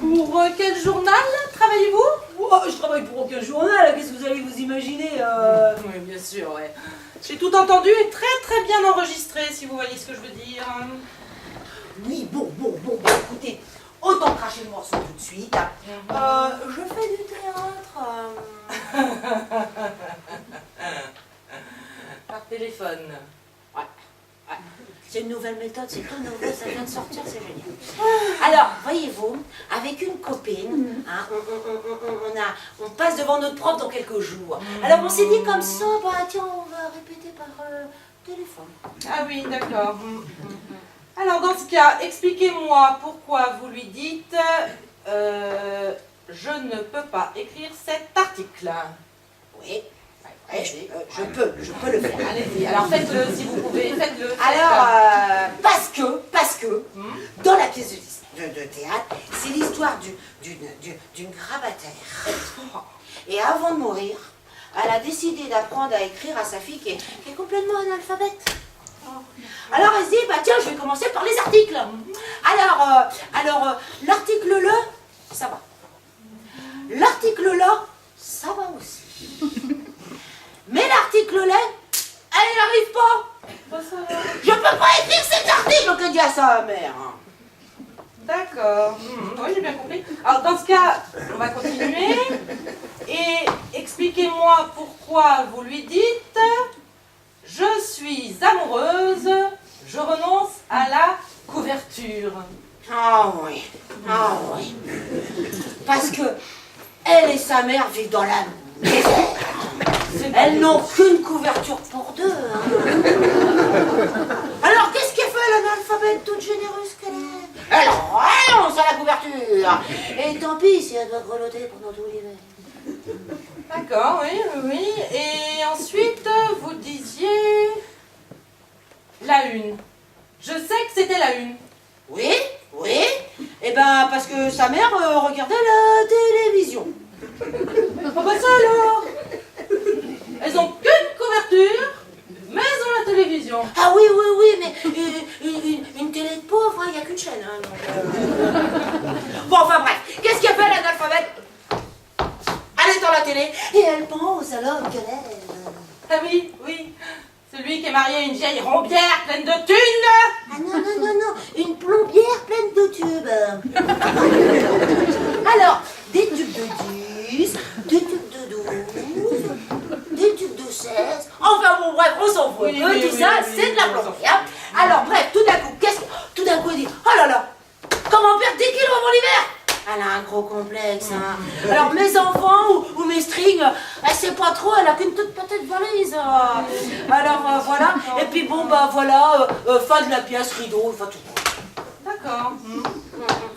Pour quel journal travaillez-vous? Oh, je travaille pour aucun journal, qu'est-ce que vous allez vous imaginer Oui, bien sûr, ouais. J'ai tout entendu et très bien enregistré, si vous voyez ce que je veux dire. Oui, bon, écoutez, autant cracher le morceau tout de suite. Je fais du théâtre. Par téléphone. Ouais. C'est une nouvelle méthode, c'est tout nouveau, ça vient de sortir, c'est génial. Alors, voyez-vous, avec une copine, hein, on passe devant notre prof dans quelques jours. Alors on s'est dit comme ça, bah tiens, on va répéter par téléphone. Ah oui, d'accord. Alors dans ce cas, expliquez-moi pourquoi vous lui dites je ne peux pas écrire cet article. Oui. Je peux le faire. Allez-y, alors faites-le si vous pouvez, faites-le. Alors, parce que, dans la pièce de théâtre, c'est l'histoire d'une grabataire. Et avant de mourir, elle a décidé d'apprendre à écrire à sa fille qui est complètement analphabète. Alors elle se dit, bah tiens, je vais commencer par les articles. Alors, l'article là, ça va. L'article là, ça va aussi. Mais l'article là, elle n'y arrive pas. Je peux pas écrire cet article que dit à sa mère. D'accord. Oui, j'ai bien compris. Alors dans ce cas, on va continuer. Et expliquez-moi pourquoi vous lui dites je suis amoureuse, je renonce à la couverture. Ah oui. Parce que elle et sa mère vivent dans la misère. Elles n'ont qu'une couverture pour deux. Alors qu'est-ce qu'elle fait l'analphabète toute généreuse qu'elle est? Elle renonce à la couverture. Et tant pis si elle doit grelotter pendant tout l'hiver. D'accord, oui. Et ensuite, vous disiez la une. Je sais que c'était la une. Oui. Eh ben parce que sa mère regardait la télévision. Oh bah ça alors! Elles ont qu'une couverture, mais elles ont la télévision. Ah oui, mais une télé de pauvre, il n'y a qu'une chaîne. Hein, donc, Bon, enfin bref, qu'est-ce qu'elle fait l'analphabète? Elle est dans la télé et elle pense à l'homme qu'elle aime. Ah oui. Celui qui est marié à une vieille rombière pleine de thunes. Ah non, une plombière pleine de tubes. Alors, des tubes de 10, des tubes de 12, des tubes de 16. Enfin bon, bref, on s'en fout. Tout ça, c'est de la plombière. Alors bref, tout d'un coup, elle dit, oh là là, comment perdre 10 kilos avant l'hiver? Elle a un gros complexe, hein. Alors mes enfants ou mes strings, elle sait pas trop, elle a qu'une toute petite valise. Alors voilà, et puis bon bah voilà, fin de la pièce, rideau, enfin tout. D'accord. Vous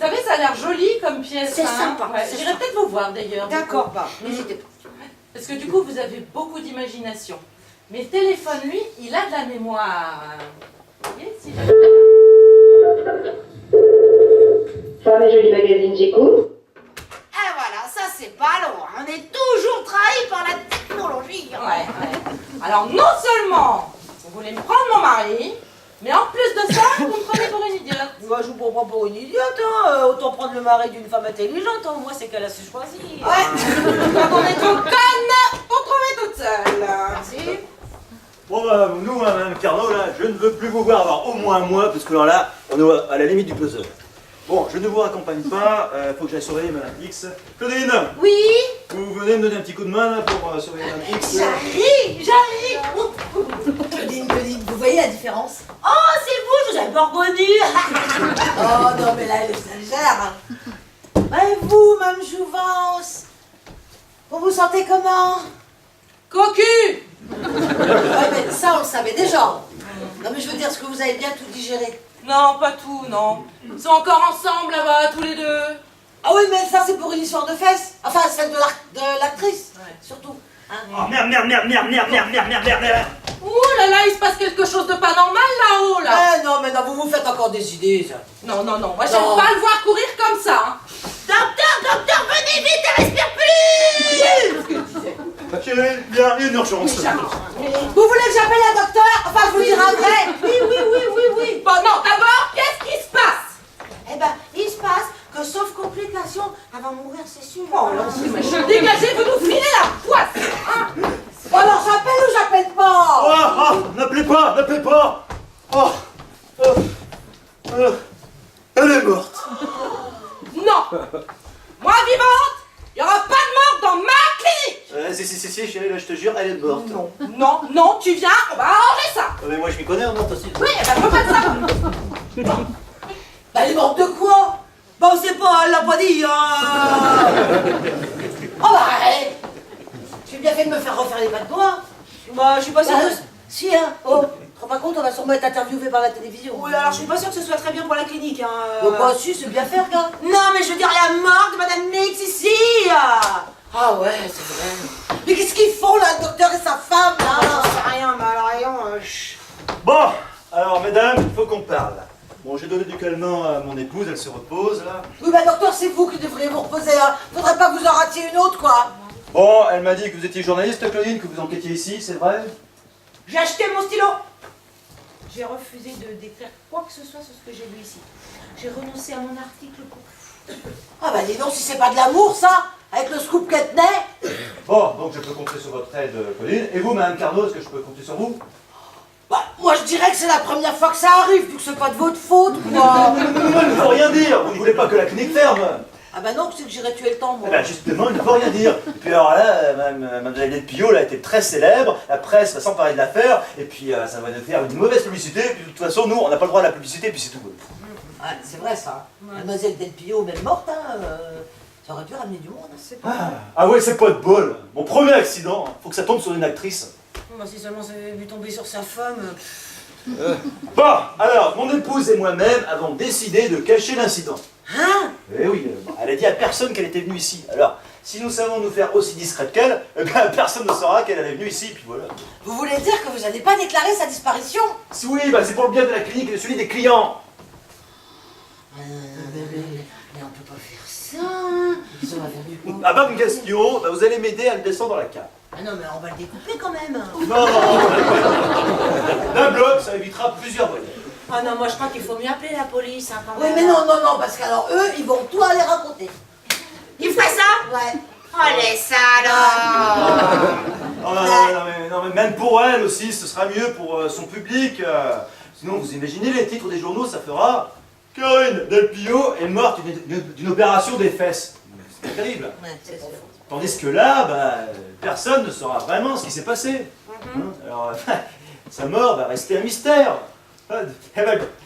savez, ça a l'air joli comme pièce. C'est sympa. Ouais, j'irai peut-être vous voir d'ailleurs. D'accord, bah, n'hésitez pas. Parce que du coup, vous avez beaucoup d'imagination. Mais le téléphone, lui, il a de la mémoire. Vous voyez, si Femme et joli magazine, j'écoute. Et voilà, ça c'est pas loin. On est toujours trahi par la technologie. Ouais. Alors, non seulement vous voulez me prendre mon mari, mais en plus de ça, vous me prenez pour une idiote. Moi je vous prends pas pour une idiote, hein. Autant prendre le mari d'une femme intelligente, hein. Moi c'est qu'elle a su choisir. Ouais. Quand on est trop conne, on trouve toute seule. Merci. Bon bah nous, hein, Madame Carnot, là, je ne veux plus vous voir avant au moins un mois, parce que alors là, on est à la limite du puzzle. Bon, je ne vous raccompagne pas, faut que j'aille surveiller Madame X. Claudine, Oui. vous venez me donner un petit coup de main là pour surveiller Madame X. J'arrive. Claudine, vous voyez la différence? Oh c'est vous, je vous avais pas reconnu. Oh non, mais là, elle exagère. Et vous, Mme Jouvence, vous vous sentez comment? Cocu. Ouais, mais ça, on le savait déjà. Non, mais je veux dire, est-ce que vous avez bien tout digéré? Non, pas tout, non. Ils sont encore ensemble là-bas, tous les deux. Ah oui, mais ça, c'est pour une histoire de fesses. Enfin, celle de l'actrice, surtout. Hein? Oh merde. Ouh là là, il se passe quelque chose de pas normal là-haut, là. Ah non, mais non, vous vous faites encore des idées, ça. Non, moi j'aime Non. pas le voir courir comme ça. Hein. Docteur, venez vite, elle respire plus. Chérie, viens, il y a une urgence. Vous voulez que j'appelle un docteur? Enfin, je vous dirai après. Oui. Bon, non, d'abord, qu'est-ce qui se passe? Eh ben, il se passe que sauf qu'on complications avant de mourir, c'est sûr. Oh là, c'est machin. Dégagez, vous nous filez la poisse. Hein. Bon alors j'appelle ou j'appelle pas? Oh, n'appelez pas, n'appelez pas. Oh, elle est morte. Non. Moi vivante, il n'y aura pas de mort dans ma clinique. Si, chérie, là, je te jure, elle est morte. Non, tu viens, on va arranger ça. Mais moi, je m'y connais en morte aussi. Oui, ben faut pas ça. Bah elle est morte de quoi? Bah on sait pas, elle l'a pas dit Oh bah arrête. J'ai bien fait de me faire refaire les pattes bois. Bah, je suis pas sûre. Si hein, oh, tu te rends pas compte, on va sûrement être interviewé par la télévision. Oui, alors je suis pas sûre que ce soit très bien pour la clinique. Hein. Donc bah si, c'est bien fait, regarde. Non, mais je veux dire la mort de Madame Mix ici. Ah ouais, c'est vrai. Mais qu'est-ce qu'ils font là, le docteur et sa femme là? J'en sais rien, mais alors ayons... Bon, alors, mesdames, il faut qu'on parle. Bon, j'ai donné du calmant à mon épouse, elle se repose, là. Oui bah docteur, c'est vous qui devriez vous reposer, hein. Faudrait pas que vous en ratiez une autre, quoi. Bon, elle m'a dit que vous étiez journaliste, Claudine, que vous enquêtiez ici, c'est vrai? J'ai acheté mon stylo. J'ai refusé de décrire quoi que ce soit sur ce que j'ai vu ici. J'ai renoncé à mon article pour... Ah bah dis donc, si c'est pas de l'amour, ça, avec le scoop qu'elle tenait. Bon, donc je peux compter sur votre aide, Claudine. Et vous, Madame Carnot, est-ce que je peux compter sur vous? Bah, moi je dirais que c'est la première fois que ça arrive, vu que c'est pas de votre faute, quoi. Il ne faut rien dire. Vous ne voulez pas que la clinique ferme? Ah bah non, c'est que j'irais tuer le temps, moi. Eh ben justement, il ne faut rien dire. Et puis alors là, Mademoiselle Delpillot a été très célèbre, la presse va s'emparer de l'affaire, et puis ça va nous faire une mauvaise publicité, et puis de toute façon, nous, on n'a pas le droit à la publicité, et puis c'est tout. Ouais, c'est vrai ça. Mademoiselle Delpillot, même morte, hein, ça aurait pu ramener du monde. C'est pas Ah ouais, c'est pas de bol. Mon premier accident, faut que ça tombe sur une actrice. Bah, si seulement j'avais vu tomber sur sa femme... Bon, alors, mon épouse et moi-même avons décidé de cacher l'incident. Hein? Eh oui, elle a dit à personne qu'elle était venue ici. Alors, si nous savons nous faire aussi discrète qu'elle, eh bien, personne ne saura qu'elle est venue ici, puis voilà. Vous voulez dire que vous n'allez pas déclarer sa disparition? Oui, bah c'est pour le bien de la clinique et de celui des clients. Mais on peut pas faire ça. Ils ont faire du coup. Ah bah, une question, bah, vous allez m'aider à le descendre dans la cave. Ah non, mais on va le découper quand même. Non, d'un bloc, ça évitera plusieurs voyages. Ah non, moi je crois qu'il faut mieux appeler la police hein, quand Oui, même. mais non, parce qu'alors eux, ils vont tout aller raconter. Il ferait ça? Ouais. Oh les salauds. Non, mais même pour elle aussi, ce sera mieux pour son public. Sinon, vous imaginez les titres des journaux, ça fera Karine Delpillot est morte d'une opération des fesses. C'est terrible. Ouais, c'est sûr. Tandis que là, bah, personne ne saura vraiment ce qui s'est passé. Hein, alors, sa mort va rester un mystère.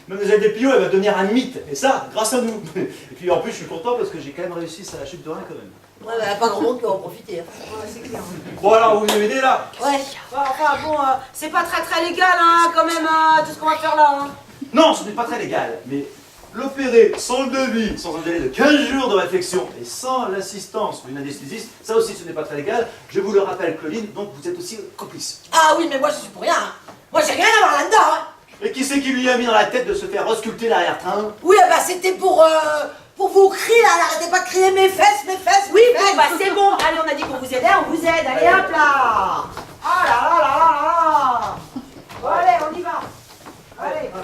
Mademoiselle Delpillot, elle va devenir un mythe. Et ça, grâce à nous. Et puis en plus, je suis content parce que j'ai quand même réussi sa chute de rein quand même. Ouais, bah, pas grand monde qui va en profiter. Hein. Ouais, c'est clair. Bon alors, vous venez m'aider là? Ouais. Enfin bon, c'est pas très légal hein, quand même, tout ce qu'on va faire là. Hein. Non, ce n'est pas très légal, mais l'opérer sans le devis, sans un délai de 15 jours de réflexion et sans l'assistance d'une anesthésiste, ça aussi ce n'est pas très légal. Je vous le rappelle, Claudine, donc vous êtes aussi complice. Ah oui, mais moi je suis pour rien. Hein. Moi j'ai rien à voir là-dedans. Hein. Et qui c'est qui lui a mis dans la tête de se faire resculpter l'arrière-train? Oui, bah c'était pour vos cris là. N'arrêtez pas de crier mes fesses, mes fesses. Oui, mes bon, fesses. bah c'est bon. Allez, on a dit qu'on vous aidait, on vous aide. Allez, hop là. Ah là là là là là. Bon, allez, on y va. Allez. Bon.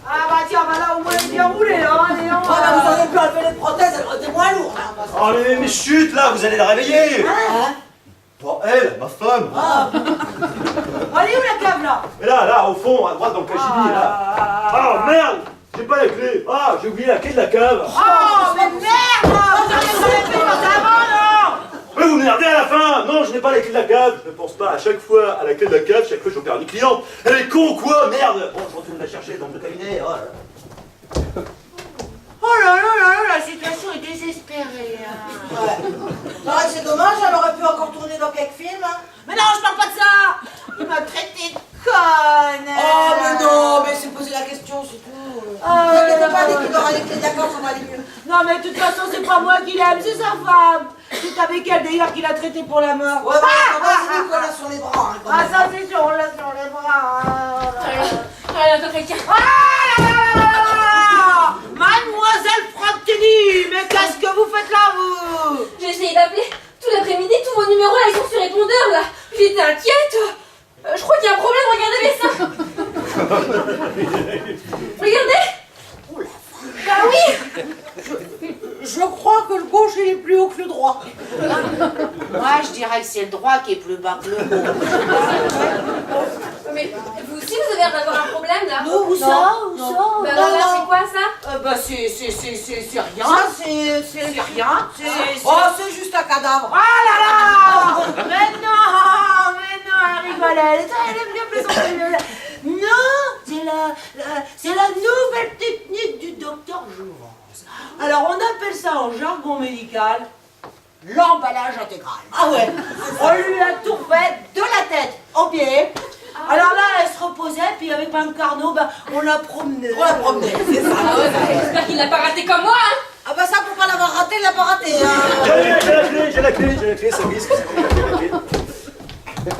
Ah bah tiens, bah là au moins il est bien roulé là. Allez, on Ouais, bah, vous auriez pu enlever les prothèses, elles auraient été moins lourdes. Hein. Oh mais chut là, vous allez la réveiller. Hein? Bon, elle, ma femme. Ah, Allez, où la cave là? Et là, au fond, à droite dans le cagibi, là. Ah merde, j'ai pas la clé. Ah, j'ai oublié la clé de la cave. Oh, mais merde! Vous avez fait avant, non? Mais vous m'énervez à la fin. Non, je n'ai pas la clé de la cave. Je ne pense pas à chaque fois à la clé de la cave, chaque fois que j'opère une cliente. Elle est con ou quoi? Merde. Bon, je retourne la chercher dans le cabinet. Oh là là. Oh là là là là, la situation est désespérée. Hein. ouais. C'est vrai que c'est dommage, elle aurait pu encore tourner dans quelques films. Hein. Mais non, je parle pas de ça. Il m'a traité de conne. Oh, mais non, mais c'est poser la question, c'est tout. Ne t'inquiète pas, dès qu'il aura les clés de la cave, ça va aller mieux. Non, mais de toute façon, c'est pas moi qui l'aime, c'est sa femme. C'est avec elle d'ailleurs qu'il a traité pour la mort. Ouais, c'est nous qu'on l'a sur les bras. Hein, quand Ah, même. ça c'est sûr, on l'a sur les bras. Quelqu'un. Ah là là là là là. Mademoiselle Frattini, mais qu'est-ce que vous faites là, vous? J'ai essayé d'appeler tout l'après-midi, tous vos numéros là, ils sont sur répondeur là. J'étais inquiète. Je crois qu'il y a un problème, regardez mes seins. Regardez. Oh la dirais que c'est le droit qui est plus bas que le gauche. Mais vous aussi, vous avez l'air d'avoir un problème là. Non, où ça? Où ça? Ben alors là, c'est quoi ça? Bah c'est rien. Ça, c'est rien. Oh, c'est juste un cadavre. Oh là là! Mais non, elle rigolait. Elle aime bien plaisanter. Non, c'est la nouvelle technique du docteur Jouvence. Alors on appelle ça en jargon médical l'emballage intégral. Ah ouais. On lui a tout fait de la tête aux pieds. Alors là, elle se reposait, puis avec un carnot, ben, on l'a promenée. On l'a promené, c'est ça. Ah ouais, j'espère qu'il l'a pas raté comme moi, hein. Ah bah ça, pour pas l'avoir raté, il l'a pas raté. Hein. J'ai la clé, ça glisse.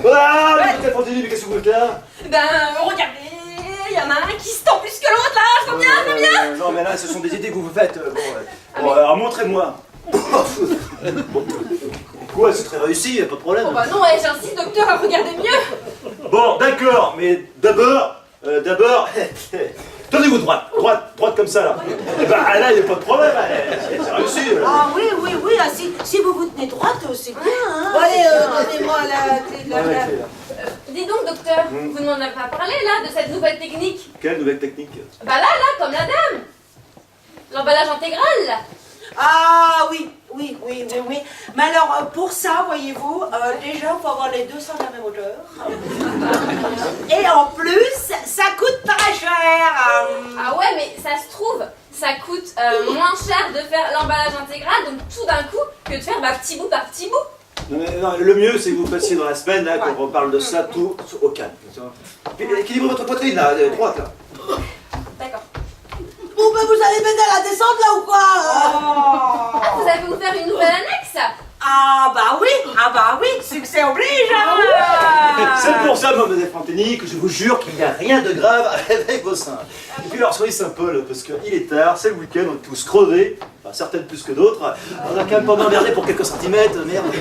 Voilà, mais Fantini, mais qu'est-ce que vous faites là? Ben, regardez, il y en a un qui se tend plus que l'autre là, c'est bien, c'est bien. Non, mais là, ce sont des idées que vous vous faites. Bon, alors montrez-moi. Bon. Quoi, c'est très réussi, y a pas de problème. Oh bah non, ouais, j'insiste, docteur, à regarder mieux. Bon, d'accord, mais d'abord, tenez-vous droite comme ça là. Et ben là, y a pas de problème, c'est réussi. Ah oui, ah, si vous vous tenez droite, c'est bien, hein. Bon, allez, donnez-moi la clé de la Ouais, cave. Dis donc, docteur, vous ne m'en avez pas parlé là, de cette nouvelle technique? Quelle nouvelle technique? Bah là, comme la dame. L'emballage intégral, là. Ah oui. Mais alors, pour ça, voyez-vous, déjà, il faut avoir les deux seins de la même hauteur. Et en plus, ça coûte très cher. Ah ouais, mais ça se trouve, ça coûte moins cher de faire l'emballage intégral, donc tout d'un coup, que de faire petit bout par petit bout. Non, le mieux, c'est que vous passiez dans la semaine, là, qu'on reparle de ça tout au calme. Équilibrez votre poitrine, là, droite, là. D'accord. Bon, ben vous allez m'aider à la descente là ou quoi? Ah, vous allez vous faire une nouvelle annexe? Ah bah oui, succès oblige. C'est pour ça, mademoiselle Fantini, que je vous jure qu'il n'y a rien de grave avec vos seins. Et puis alors, soyez sympa, là, parce qu'il est tard, c'est le week-end, on est tous crevés, enfin, certaines plus que d'autres. On a quand même pas m'emmerder pour quelques centimètres, merde.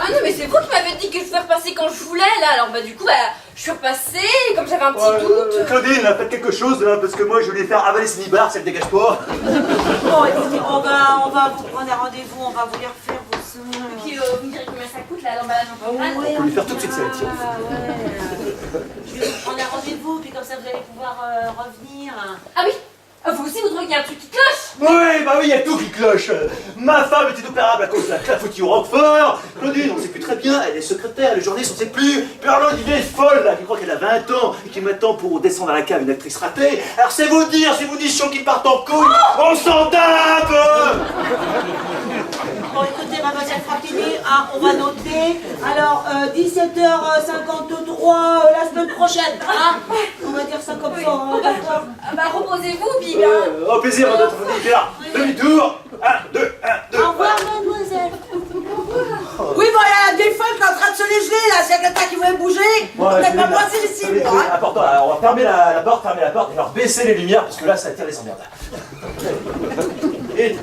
Ah non, mais c'est vous qui m'avez dit que je pouvais repasser quand je voulais, là. Alors bah du coup, je suis repassée, comme j'avais un petit doute. Claudine, faites quelque chose, là, parce que moi, je voulais faire avaler ce nibar, ça le dégage pas. Bon, écoutez, on va vous prendre un rendez-vous, on va vous les refaire vos seins. Et puis vous me direz combien ça coûte, là, l'emballage intégral? Ouais, On peut lui faire tout de suite, ça. Je vais vous prendre un rendez-vous, puis comme ça vous allez pouvoir revenir. Ah oui, vous aussi, vous trouvez qu'il y a un truc qui cloche? Oui, bah oui, il y a tout qui cloche. Ma femme est inopérable à cause de la clafoutis au Roquefort. Claudine, on ne sait plus très bien, elle est secrétaire, les journalistes, on ne sait plus. Puis alors l'autre, il est folle, là, qui croit qu'elle a 20 ans et qui m'attend pour descendre à la cave une actrice ratée. Alors c'est vous dire, si vous dites chiant qui partent en couille, on s'en tape. Bon, écoutez, mademoiselle Fratini, on va noter. Alors, 17h53 la semaine prochaine, hein. On va dire ça comme ça, hein, d'accord. Bah reposez-vous, puis bien. Au plaisir, madame Fantini, là. Demi-tour. 1, 2, 1, 2. Au revoir, mademoiselle. Oui, bon, il y a la vieille femme qui est en train de se léger là, s'il y a quelqu'un qui voulait bouger, peut-être pas moi, c'est ici, moi. Hein. Important, alors on va fermer la porte, et alors baisser les lumières, parce que là, ça attire les emmerdes. Et...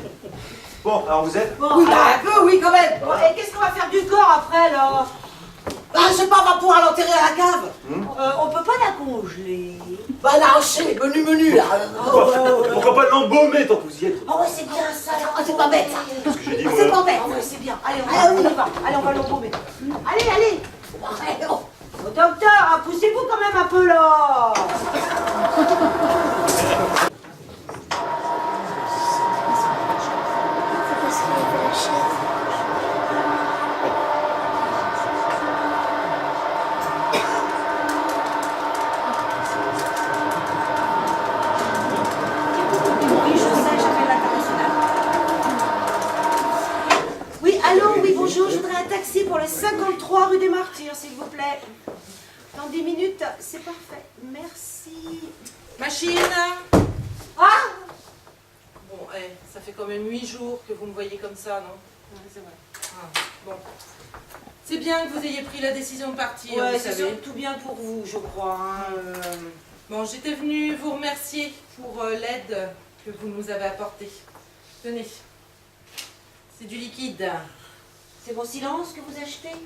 Bon, alors vous êtes? Bon, Oui, bah, un peu, oui, quand même. bon, et qu'est-ce qu'on va faire du corps après, là? Ah, je sais pas, on va pouvoir l'enterrer à la cave. On peut pas la congeler. Bah, lâcher, menu, là. Pourquoi pas l'embaumer tant que vous y êtes? Oh, ouais, c'est bien ça. Ah, c'est pas bête, ça. C'est ce que j'ai dit, Ah, moi. c'est pas bête. Oh, ouais, c'est bien. Allez, on Ah, oui. y va. Allez, on va l'embaumer. Allez. Ouais, oh. Au docteur, poussez-vous quand même un peu, là. Oui, je sais, j'appelle l'international. Oui, allô, oui, bonjour, je voudrais un taxi pour le 53 rue des Martyrs, s'il vous plaît. Dans 10 minutes, c'est parfait. Merci. Machine. Ah! Bon, ça fait quand même 8 jours que vous me voyez comme ça, non? C'est vrai. Bon. C'est bien que vous ayez pris la décision de partir, Ouais, vous c'est savez. surtout bien pour vous, je crois. Hein. Bon, j'étais venue vous remercier pour l'aide que vous nous avez apportée. Tenez. C'est du liquide. C'est mon silence que vous achetez?